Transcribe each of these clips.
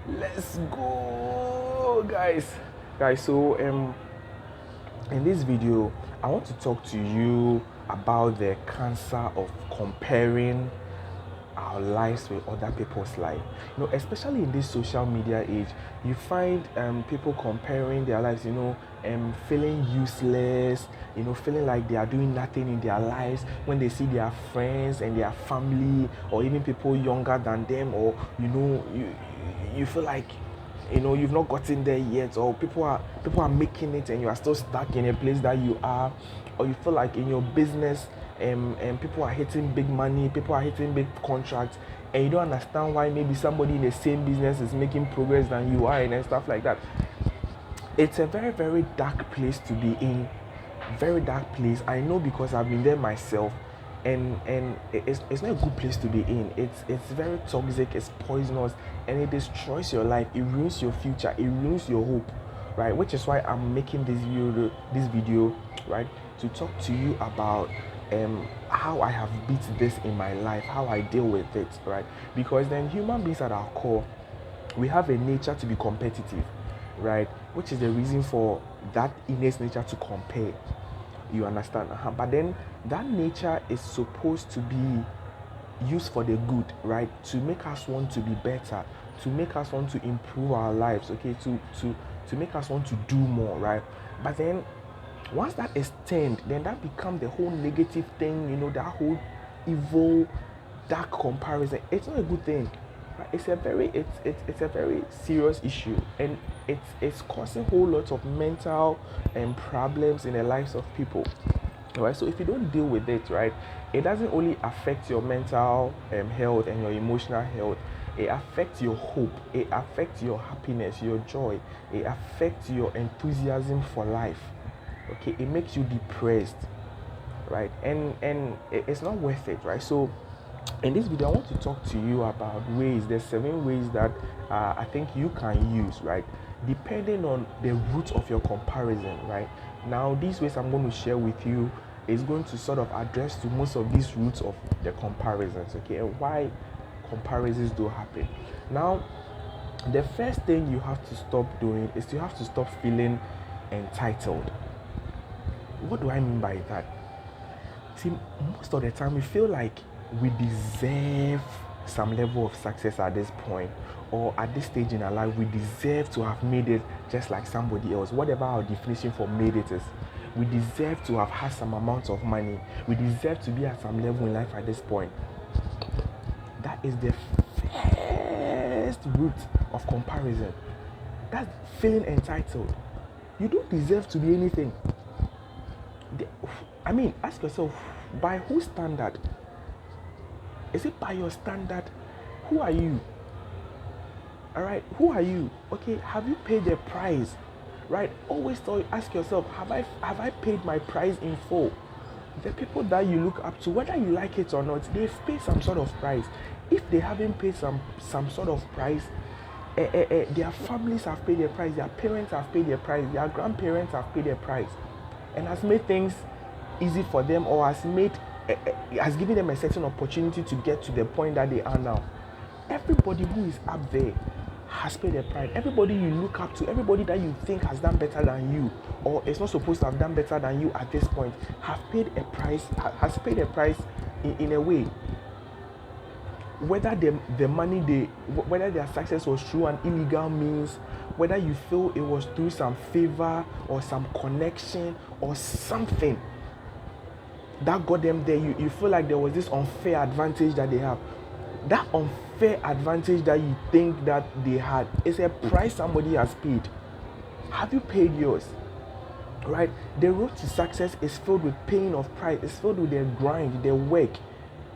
Let's go, guys. So in this video I want to talk to you about the cancer of comparing our lives with other people's life. Especially in this social media age, you find people comparing their lives, feeling useless, feeling like they are doing nothing in their lives when they see their friends and their family, or even people younger than them, or you feel like you've not gotten there yet, or people are making it and you are still stuck in a place that you are, or you feel like in your business and people are hitting big money, people are hitting big contracts, and you don't understand why maybe somebody in the same business is making progress than you are, and stuff like that. It's a very, very dark place to be in. Very dark place. I know, because I've been there myself, and it's not a good place to be in. It's very toxic, it's poisonous, and it destroys your life, it ruins your future, it ruins your hope, right? Which is why I'm making this video, right, to talk to you about how I have beat this in my life, how I deal with it, right? Because then human beings at our core, we have a nature to be competitive, right? Which is the reason for that innate nature to compare. You understand? But then that nature is supposed to be used for the good, right? To make us want to be better, to make us want to improve our lives, okay? To make us want to do more, right? But then once that is turned, then that becomes the whole negative thing, that whole evil, dark comparison. It's not a good thing. Right? It's a very serious issue, and it's causing whole lots of mental problems in the lives of people. Right? So if you don't deal with it, right, it doesn't only affect your mental health and your emotional health. It affects your hope, it affects your happiness, your joy, it affects your enthusiasm for life. Okay, it makes you depressed, right? And it's not worth it, right? So in this video I want to talk to you about ways. There's 7 ways that I think you can use, right, depending on the root of your comparison. Right now, these ways I'm going to share with you is going to sort of address to most of these roots of the comparisons, okay, and why comparisons do happen. Now, the first thing you have to stop doing is you have to stop feeling entitled. What do I mean by that? See, most of the time we feel like we deserve some level of success at this point, or at this stage in our life we deserve to have made it just like somebody else, whatever our definition for made it is. We deserve to have had some amount of money, we deserve to be at some level in life at this point. That is the first root of comparison. That's feeling entitled. You don't deserve to be anything. Ask yourself, by whose standard? Is it by your standard? Who are you? All right, who are you? Okay, have you paid the price? Right, always ask yourself, have I paid my price in full? The people that you look up to, whether you like it or not, they've paid some sort of price. If they haven't paid some sort of price, their families have paid their price, their parents have paid their price, their grandparents have paid their price, and has made things easy for them, or has given them a certain opportunity to get to the point that they are now. Everybody who is up there has paid a price. Everybody you look up to, everybody that you think has done better than you, or is not supposed to have done better than you at this point, has paid a price in a way. Whether whether their success was through an illegal means, whether you feel it was through some favor or some connection or something that got them there, you feel like there was this unfair advantage that they have. That unfair advantage that you think that they had is a price somebody has paid. Have you paid yours? Right? The road to success is filled with pain of price. It's filled with the grind, the work,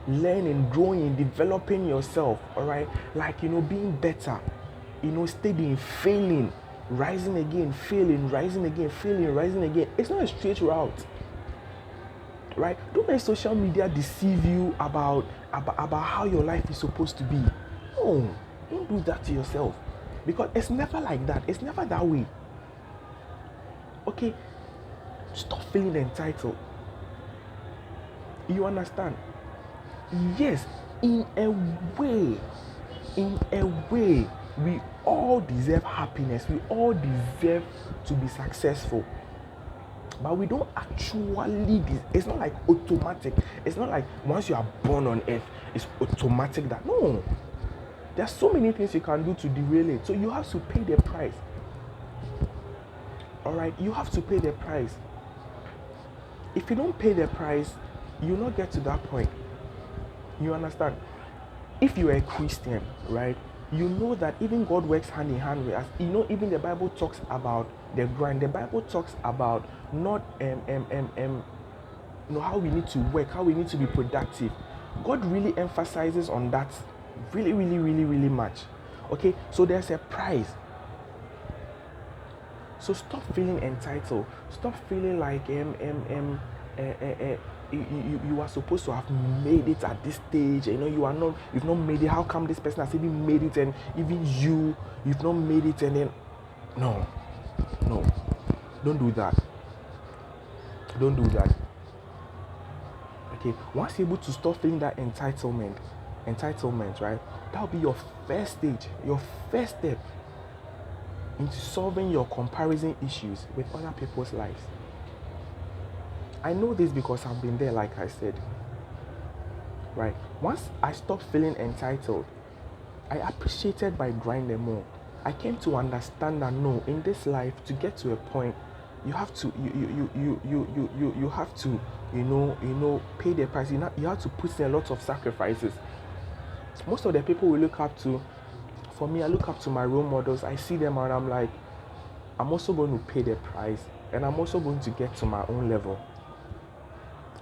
learning, growing, developing yourself. All right, like being better, studying, failing, rising again, failing, rising again, failing, rising again. It's not a straight route. Right? Don't let social media deceive you about how your life is supposed to be. No, don't do that to yourself, because it's never like that. It's never that way. Okay, stop feeling entitled. You understand? Yes, in a way, We all deserve happiness. We all deserve to be successful. But we don't actually, it's not like automatic. It's not like once you are born on earth, it's automatic that, no. There's so many things you can do to derail it. So you have to pay the price. All right, you have to pay the price. If you don't pay the price, you'll not get to that point. You understand? If you are a Christian, right, you know that even God works hand in hand with us. You know, even the Bible talks about the grind. The Bible talks about not how we need to work, how we need to be productive. God really emphasizes on that really, really, really, really much. Okay, so there's a price. So stop feeling entitled. Stop feeling like you are supposed to have made it at this stage. You know, you've not made it. How come this person has even made it and even you've not made it? And then no, don't do that. Don't do that. Okay, once you're able to stop feeling that entitlement, right? That'll be your first stage, your first step into solving your comparison issues with other people's lives. I know this because I've been there, like I said. Right? Once I stopped feeling entitled, I appreciated my grinding more. I came to understand that no, in this life, to get to a point, you have to you have to pay the price. You have to put in a lot of sacrifices. Most of the people we look up to, for me, I look up to my role models. I see them and I'm like, I'm also going to pay the price, and I'm also going to get to my own level.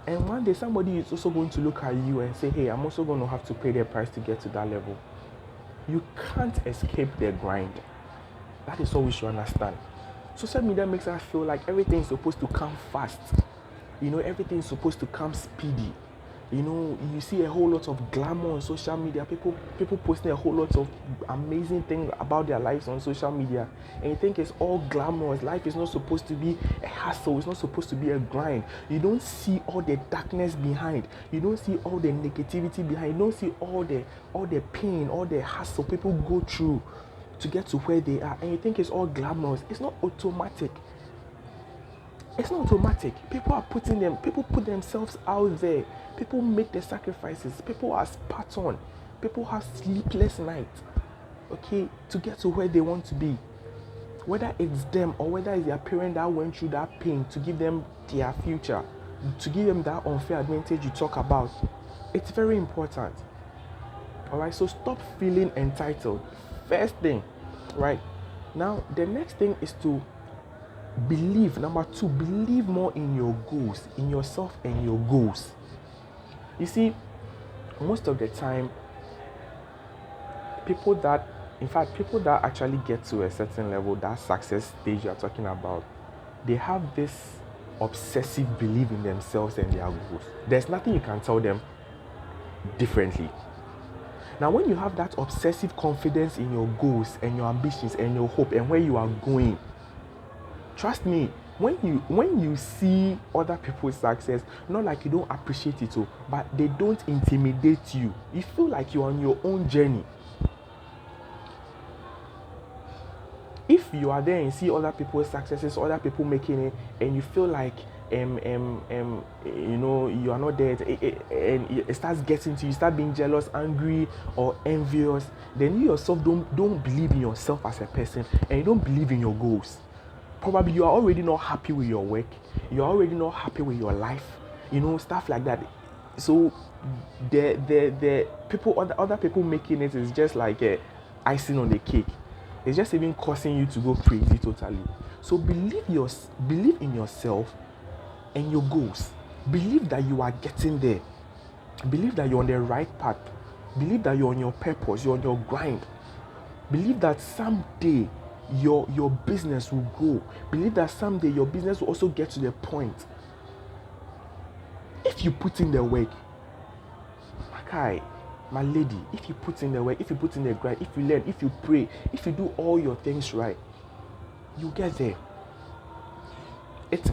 And one day somebody is also going to look at you and say, hey, I'm also going to have to pay the price to get to that level. You can't escape the grind. That is all we should understand. Social media makes us feel like everything is supposed to come fast. Everything is supposed to come speedy. You see a whole lot of glamour on social media. People posting a whole lot of amazing things about their lives on social media, and you think it's all glamorous. Life is not supposed to be a hassle. It's not supposed to be a grind. You don't see all the darkness behind. You don't see all the negativity behind. You don't see all the pain, all the hassle people go through to get to where they are, and you think it's all glamorous. It's not automatic. It's not automatic. People put themselves out there. People make the sacrifices. People are spat on. People have sleepless nights, okay, to get to where they want to be. Whether it's them or whether it's their parent that went through that pain to give them their future, to give them that unfair advantage you talk about. It's very important. All right, so stop feeling entitled. First thing, right? Now, the next thing is to believe. Number 2, believe more in your goals, in yourself and your goals. You see, most of the time, people that actually get to a certain level, that success stage you're talking about, they have this obsessive belief in themselves and their goals. There's nothing you can tell them differently. Now, when you have that obsessive confidence in your goals and your ambitions and your hope and where you are going, trust me, when you see other people's success, not like you don't appreciate it, but they don't intimidate you. You feel like you're on your own journey. If you are there and see other people's successes, other people making it, and you feel like you are not there, and it starts getting to you, you start being jealous, angry, or envious, then you yourself don't believe in yourself as a person, and you don't believe in your goals. Probably you are already not happy with your work. You're already not happy with your life. Stuff like that. So the people, other people making it is just like icing on the cake. It's just even causing you to go crazy totally. So believe in yourself and your goals. Believe that you are getting there. Believe that you're on the right path. Believe that you're on your purpose. You're on your grind. Believe that someday your business will grow. Believe that someday your business will also get to the point. If you put in the work, my guy, my lady, if you put in the work, if you put in the grind, if you learn, if you pray, if you do all your things right, you get there. It's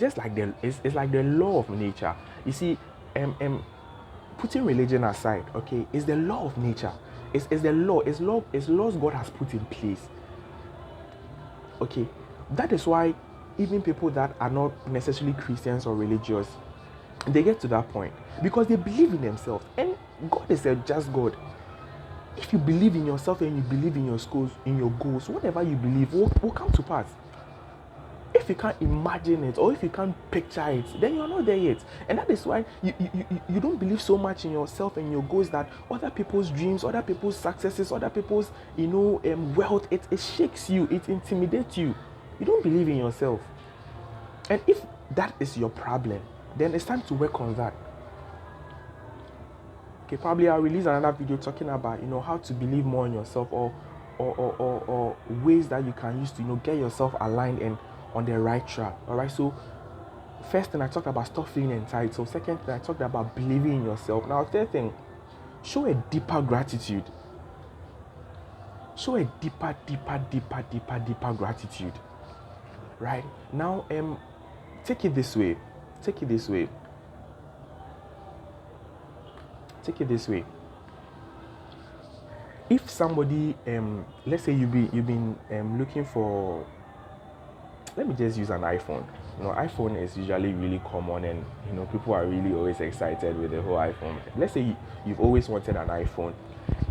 just like it's like the law of nature. You see, putting religion aside, okay, it's the law of nature. It's the law. It's laws God has put in place. Okay, that is why even people that are not necessarily Christians or religious, they get to that point because they believe in themselves. And God is a just God. If you believe in yourself and you believe in your goals, whatever you believe will come to pass. If you can't imagine it or if you can't picture it, then you're not there yet. And that is why you don't believe so much in yourself and your goals that other people's dreams, other people's successes, other people's wealth, it shakes you, it intimidates you. You don't believe in yourself. And if that is your problem, then it's time to work on that. Okay, probably I'll release another video talking about how to believe more in yourself or ways that you can use to get yourself aligned and on the right track. All right, so first thing I talked about, stop feeling entitled. Second thing I talked about, believing in yourself. Now third thing, show a deeper gratitude. Show a deeper gratitude. Right now, take it this way. If somebody, let's say you've been looking for, let me just use an iPhone. iPhone is usually really common, and people are really always excited with the whole iPhone. Let's say you've always wanted an iPhone,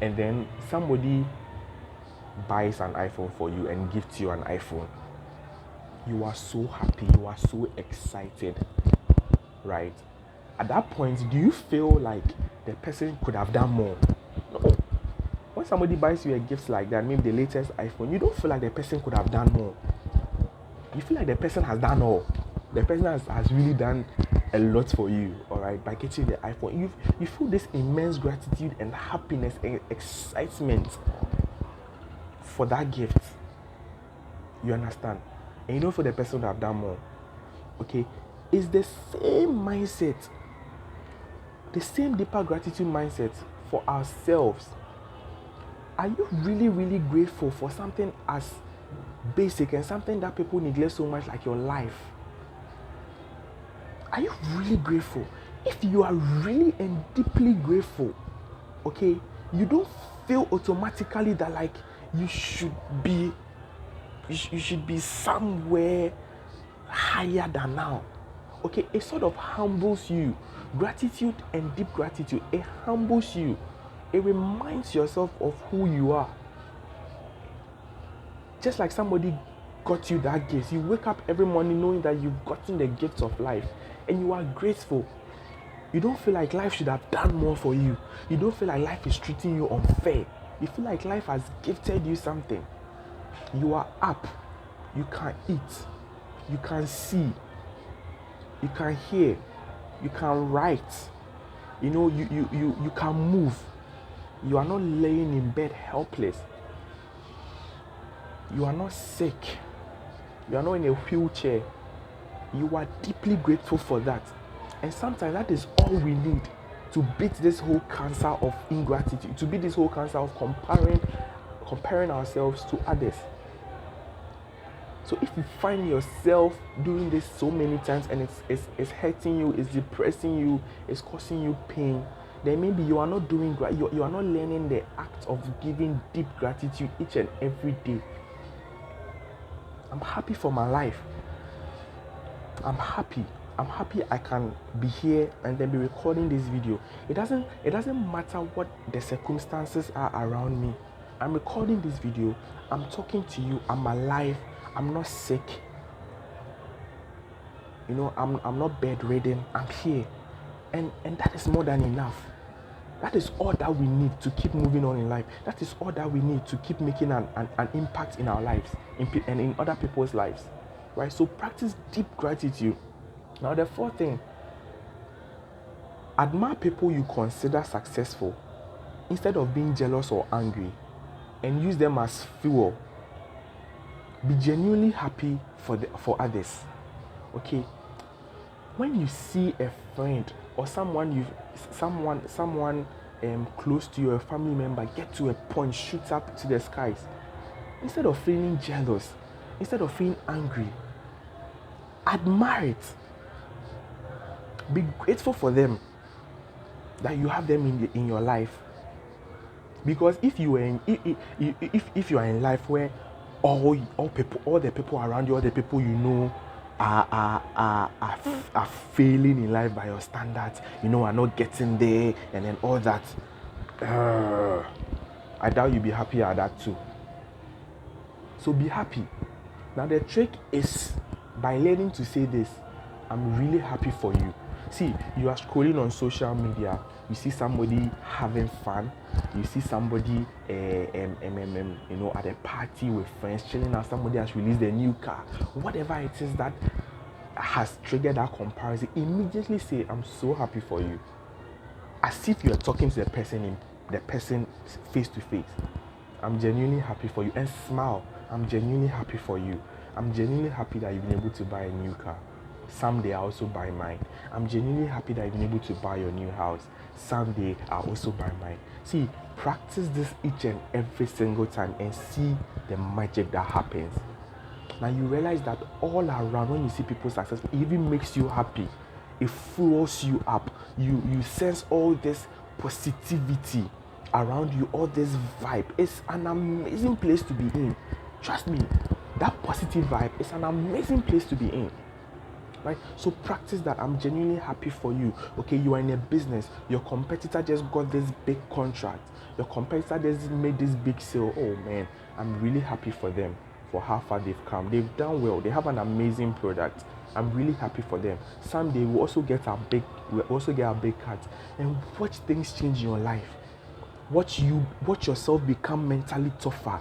and then somebody buys an iPhone for you and gifts you an iPhone. You are so happy, you are so excited, right? At that point, do you feel like the person could have done more? No. When somebody buys you a gift like that, maybe the latest iPhone, you don't feel like the person could have done more. You feel like the person has done all. The person has really done a lot for you, all right, by getting the iPhone. You feel this immense gratitude and happiness and excitement for that gift. You understand? And you don't feel the person would have done more. Okay? It's the same mindset, the same deeper gratitude mindset for ourselves. Are you really, really grateful for something as basic and something that people neglect so much, like your life? Are you really grateful? If you are really and deeply grateful, okay, you don't feel automatically that like you should be somewhere higher than now. Okay, it sort of humbles you. Gratitude and deep gratitude, it humbles you. It reminds yourself of who you are. Just like somebody got you that gift, you wake up every morning knowing that you've gotten the gift of life and you are grateful. You don't feel like life should have done more for you. You don't feel like life is treating you unfair. You feel like life has gifted you something. You are up. You can eat. You can see. You can hear. You can write. You can move. You are not laying in bed helpless. You are not sick. You are not in a wheelchair. You are deeply grateful for that. And sometimes that is all we need to beat this whole cancer of ingratitude, to beat this whole cancer of comparing ourselves to others. So if you find yourself doing this so many times and it's hurting you, it's depressing you, it's causing you pain, then maybe you are not doing you are not learning the act of giving deep gratitude each and every day. I'm happy for my life. I'm happy I can be here and then be recording this video. It doesn't matter what the circumstances are around me. I'm recording this video. I'm talking to you. I'm alive. I'm not sick. I'm not bedridden. I'm here. And that is more than enough. That is all that we need to keep moving on in life. That is all that we need to keep making an impact in our lives and in other people's lives. Right? So practice deep gratitude. Now the fourth thing, admire people you consider successful instead of being jealous or angry, and use them as fuel. Be genuinely happy for others. Okay? When you see a friend or someone close to you, a family member, get to a point, shoot up to the skies, instead of feeling jealous, instead of feeling angry, admire it. Be grateful for them, that you have them in your life. Because if you are in if you are in life where all the people around you, all the people you know are failing in life by your standards, are not getting there, and then all that, I doubt you'll be happy at that too. So be happy. Now the trick is by learning to say this: I'm really happy for you. See, you are scrolling on social media, you see somebody having fun, you see somebody at a party with friends, chilling out, somebody has released a new car, whatever it is that has triggered that comparison. Immediately say, I'm so happy for you, as if you're talking to the person face to face. I'm genuinely happy for you, and smile. I'm genuinely happy for you. I'm genuinely happy that you've been able to buy a new car. Someday I'll also buy mine. I'm genuinely happy that you've been able to buy your new house. Someday I'll also buy mine. See, practice this each and every single time and see the magic that happens. Now you realize that all around, when you see people successful, it even makes you happy. It fuels you up. You sense all this positivity around you, all this vibe. It's an amazing place to be in. Trust me, that positive vibe is an amazing place to be in. Right? So practice that. I'm genuinely happy for you. Okay, you are in a business, your competitor just got this big contract, your competitor just made this big sale. Oh man, I'm really happy for them, for how far they've come. They've done well, they have an amazing product. I'm really happy for them. Someday we'll also get a big cut, and watch things change in your life. Watch yourself become mentally tougher.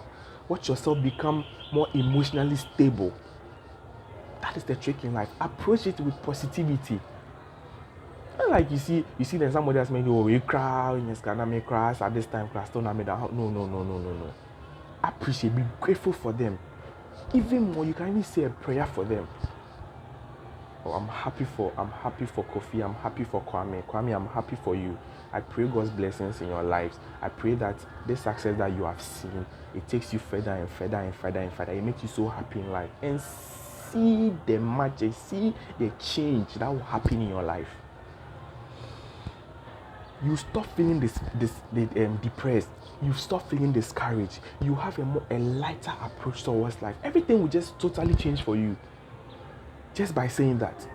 Watch yourself become more emotionally stable. That is the trick in life. Approach it with positivity. Not like you see then somebody else maybe you cry, you gonna make cry at this time, class don't make that. No. Appreciate, be grateful for them. Even more, you can even say a prayer for them. Oh, I'm happy for Kofi, I'm happy for Kwame. Kwame, I'm happy for you. I pray God's blessings in your lives. I pray that this success that you have seen, it takes you further and further and further and further. It makes you so happy in life. And see the magic, see the change that will happen in your life. You stop feeling depressed. You stop feeling discouraged. You have a lighter approach towards life. Everything will just totally change for you just by saying that.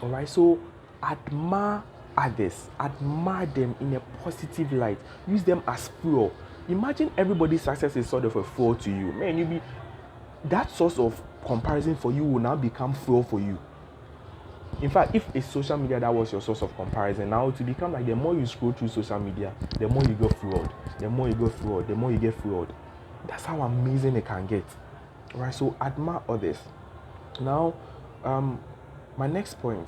All right, so admire others, admire them in a positive light. Use them as fuel. Imagine everybody's success is sort of a fuel to you. Man, you be that source of comparison for you will now become fuel for you. In fact, if it's social media that was your source of comparison, now to become like the more you scroll through social media, the more you get fueled. The more you go fueled, the more you get fueled. That's how amazing it can get. All right, so admire others. Now, my next point,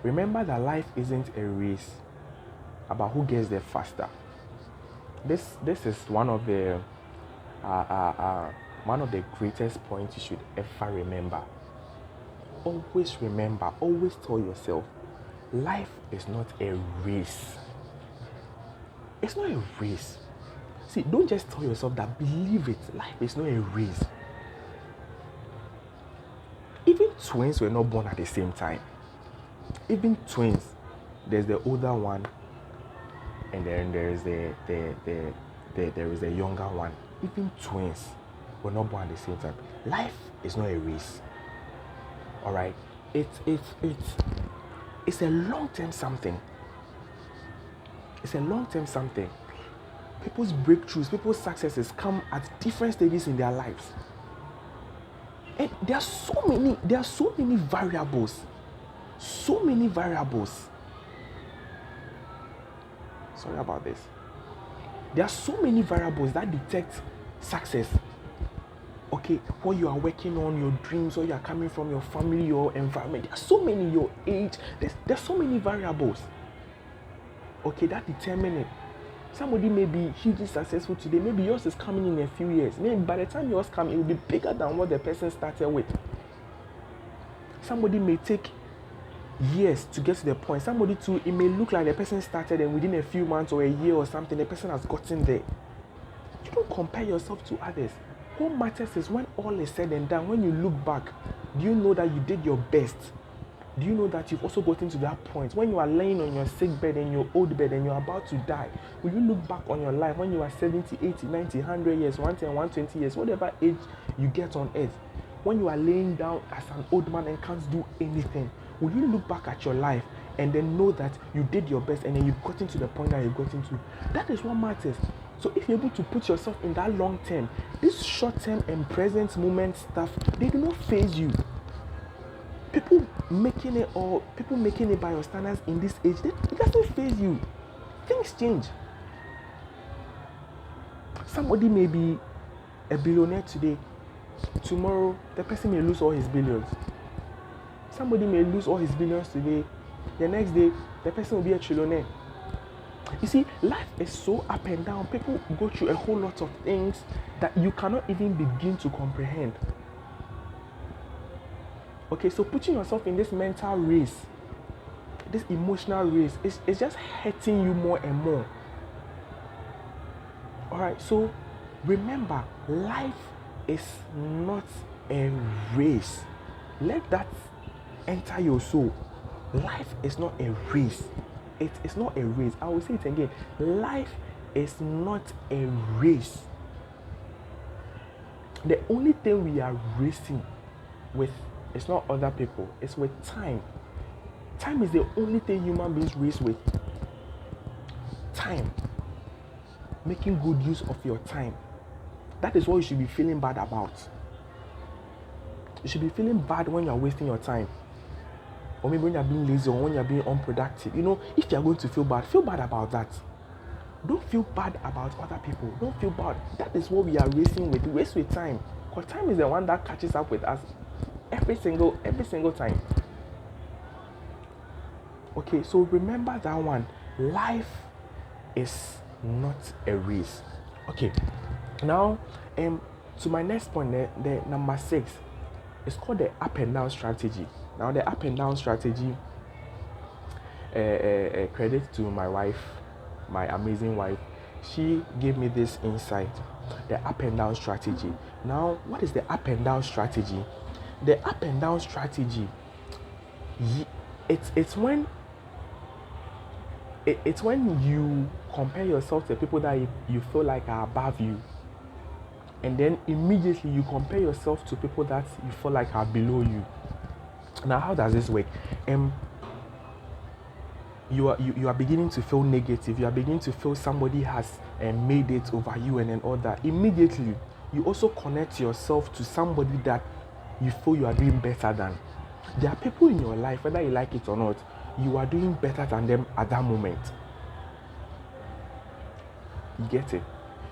remember that life isn't a race about who gets there faster. This is one of the greatest points you should ever remember. Always remember, always tell yourself, life is not a race. It's not a race. See, don't just tell yourself that, believe it. Life is not a race. Even twins were not born at the same time. Even twins, there's the older one, and then there is the younger one. Even twins were not born at the same time. Life is not a race. All right, it's a long-term something. It's a long-term something. People's breakthroughs, people's successes come at different stages in their lives. And there are so many variables. So many variables. Sorry about this. There are so many variables that detect success. Okay, what you are working on, your dreams, or you are coming from, your family, your environment. There are so many, your age. There's so many variables. Okay, that determine it. Somebody may be hugely successful today. Maybe yours is coming in a few years. Maybe by the time yours comes, it will be bigger than what the person started with. Somebody may take years to get to the point. Somebody too, it may look like the person started and within a few months or a year or something, the person has gotten there. You don't compare yourself to others. What matters is when all is said and done, when you look back, do you know that you did your best? Do you know that you've also gotten to that point when you are laying on your sick bed and your old bed and you're about to die? Will you look back on your life when you are 70, 80, 90, 100 years, 110, 120 years, whatever age you get on earth, when you are laying down as an old man and can't do anything, will you look back at your life and then know that you did your best and then you've gotten to the point that you've gotten to? That is what matters. So if you're able to put yourself in that long term, this short term and present moment stuff, they do not faze you. People making it by your standards in this age, it doesn't faze you. Things change. Somebody may be a billionaire today. Tomorrow, the person may lose all his billions. Somebody may lose all his billions today. The next day, the person will be a trillionaire. You see, life is so up and down. People go through a whole lot of things that you cannot even begin to comprehend. Okay, so putting yourself in this mental race, this emotional race, it's just hurting you more and more. Alright, so remember, life is not a race. Let that enter your soul. Life is not a race. It is not a race. I will say it again. Life is not a race. The only thing we are racing with is not other people. It's with time. Time is the only thing human beings race with. Time. Making good use of your time. That is what you should be feeling bad about. You should be feeling bad when you are wasting your time. Or maybe when you are being lazy or when you are being unproductive. You know, if you are going to feel bad about that. Don't feel bad about other people. Don't feel bad. That is what we are racing with. Race with time. Because time is the one that catches up with us every single time. Okay, so remember that one. Life is not a race. Okay, now to my next point, the number 6, it's called the up and down strategy. Now the up and down strategy, credit to my wife, my amazing wife. She gave me this insight, the up and down strategy. Now, what is the up and down strategy? The up and down strategy, it's when you compare yourself to people that you feel like are above you, and then immediately you compare yourself to people that you feel like are below you. Now, how does this work? You are beginning to feel negative. You are beginning to feel somebody has made it over you and all that. Immediately, you also connect yourself to somebody that you feel you are doing better than. There are people in your life, whether you like it or not, you are doing better than them at that moment. You get it?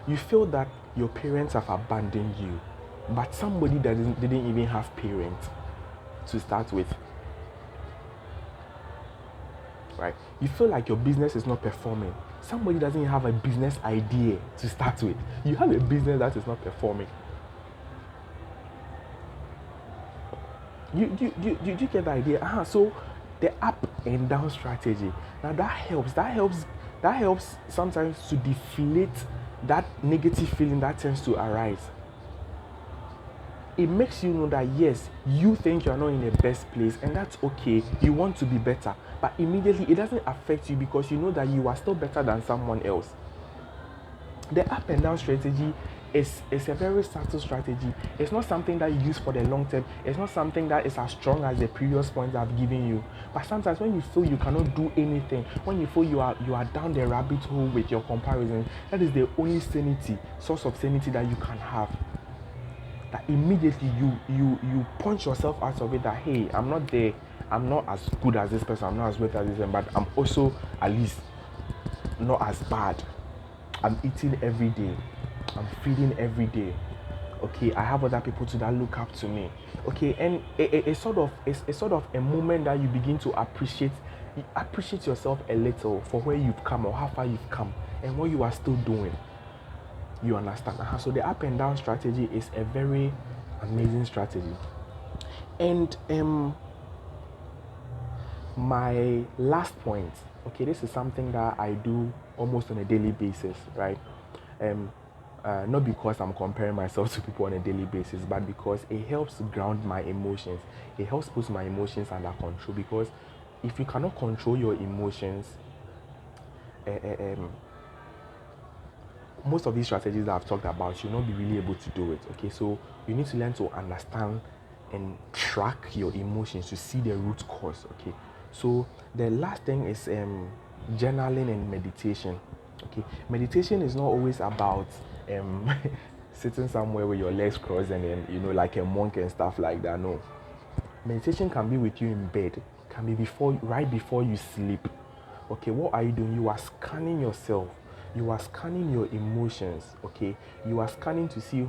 You feel that your parents have abandoned you, but somebody that didn't even have parents to start with. Right? You feel like your business is not performing. Somebody doesn't have a business idea to start with. You have a business that is not performing. You get the idea? So the up and down strategy. Now that helps sometimes to deflate that negative feeling that tends to arise. It makes you know that yes, you think you're not in the best place, and that's okay. You want to be better, but immediately it doesn't affect you because you know that you are still better than someone else. The up and down strategy is a very subtle strategy. It's not something that you use for the long term. It's not something that is as strong as the previous points I've given you. But sometimes when you feel you cannot do anything, when you feel you are down the rabbit hole with your comparison, that is the only source of sanity that you can have. That immediately you punch yourself out of it that hey, I'm not there, I'm not as good as this person, I'm not as great as this person, but I'm also at least not as bad. I'm eating every day, I'm feeding every day. Okay, I have other people too that look up to me. Okay, and it's sort of a moment that you begin to appreciate yourself a little for where you've come or how far you've come and what you are still doing. You understand? So the up and down strategy is a very amazing strategy. And my last point, okay, this is something that I do almost on a daily basis, right? not because I'm comparing myself to people on a daily basis, but because it helps ground my emotions. It helps put my emotions under control, because if you cannot control your emotions, uh, uh, um, most of these strategies that I've talked about, you'll not be really able to do it. Okay, so you need to learn to understand and track your emotions to see the root cause. Okay, so the last thing is journaling and meditation. Okay, meditation is not always about sitting somewhere with your legs crossed and then like a monk and stuff like that. No, meditation can be with you in bed, can be right before you sleep. Okay, what are you doing? You are scanning yourself, you are scanning your emotions. Okay, you are scanning to see,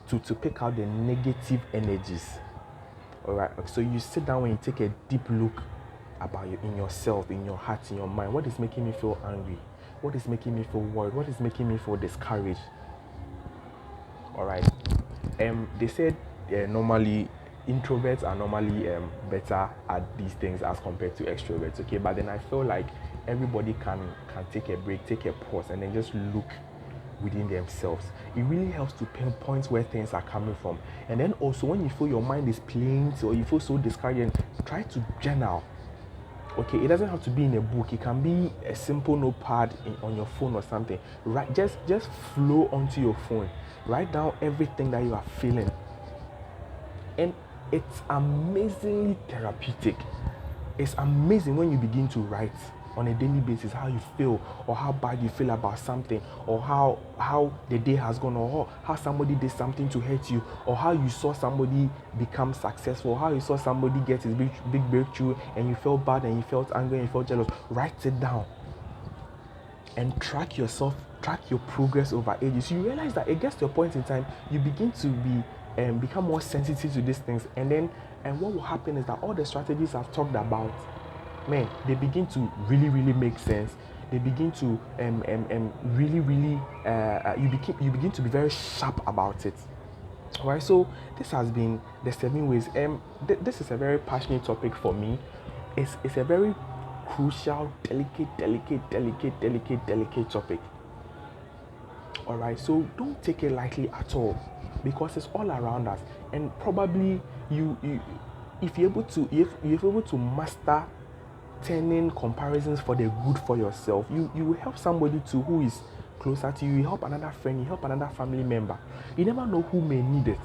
to pick out the negative energies. All right, so you sit down and you take a deep look about you, in yourself, in your heart, in your mind. What is making me feel angry? What is making me feel worried? What is making me feel discouraged? All right. They said normally introverts are normally better at these things as compared to extroverts. Okay, but then I feel like everybody can take a break, take a pause, and then just look within themselves. It really helps to pinpoint where things are coming from. And then also, when you feel your mind is playing or you feel so discouraged, try to journal. Okay, it doesn't have to be in a book. It can be a simple notepad on your phone or something. Right, just flow onto your phone. Write down everything that you are feeling, and it's amazingly therapeutic. It's amazing when you begin to write on a daily basis how you feel, or how bad you feel about something, or how the day has gone, or how somebody did something to hurt you, or how you saw somebody become successful, or how you saw somebody get his big breakthrough and you felt bad and you felt angry and you felt jealous. Write it down and track yourself, track your progress over ages. You realize that it gets to a point in time you begin to become more sensitive to these things, and what will happen is that all the strategies I've talked about, man, they begin to really make sense. They begin to really you begin to be very sharp about it. All right, so this has been the 7 ways. This is a very passionate topic for me. It's a very crucial, delicate topic. All right, so don't take it lightly at all, because it's all around us, and probably you if you're able to master turning comparisons for the good for yourself, you will help somebody too who is closer to you. You help another friend, you help another family member. You never know who may need it.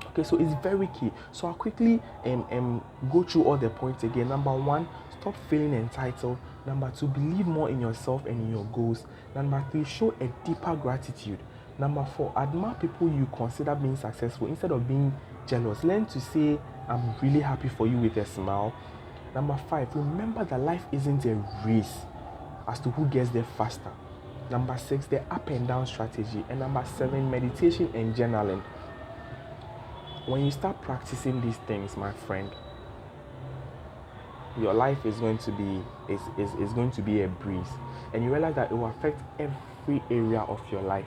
Okay, so it's very key. So I'll quickly go through all the points again. Number 1, stop feeling entitled. Number 2, believe more in yourself and in your goals. Number 3, show a deeper gratitude. Number 4, admire people you consider being successful instead of being jealous. Learn to say, I'm really happy for you, with a smile. Number 5, remember that life isn't a race as to who gets there faster. Number 6, the up and down strategy. And number 7, meditation and journaling. When you start practicing these things, my friend, your life is going to be is going to be a breeze, and you realize that it will affect every area of your life.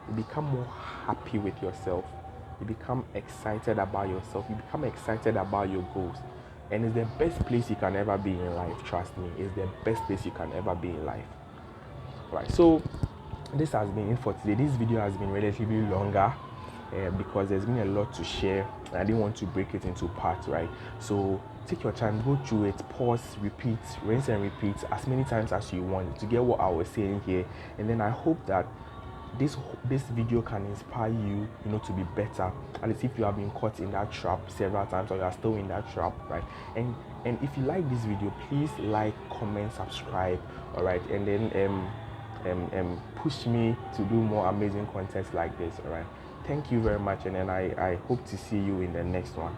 You become more happy with yourself. You become excited about yourself. You become excited about your goals, and it's the best place you can ever be in life. Trust me, it's the best place you can ever be in life. Right. So this has been it for today. This video has been relatively longer. Because there's been a lot to share. I didn't want to break it into parts, right? So take your time, go through it, pause, repeat, rinse and repeat as many times as you want to get what I was saying here. And then I hope that this video can inspire you, to be better. At least if you have been caught in that trap several times, or you are still in that trap, right? And if you like this video, please like, comment, subscribe, all right? And then push me to do more amazing content like this, all right? Thank you very much, and then I hope to see you in the next one.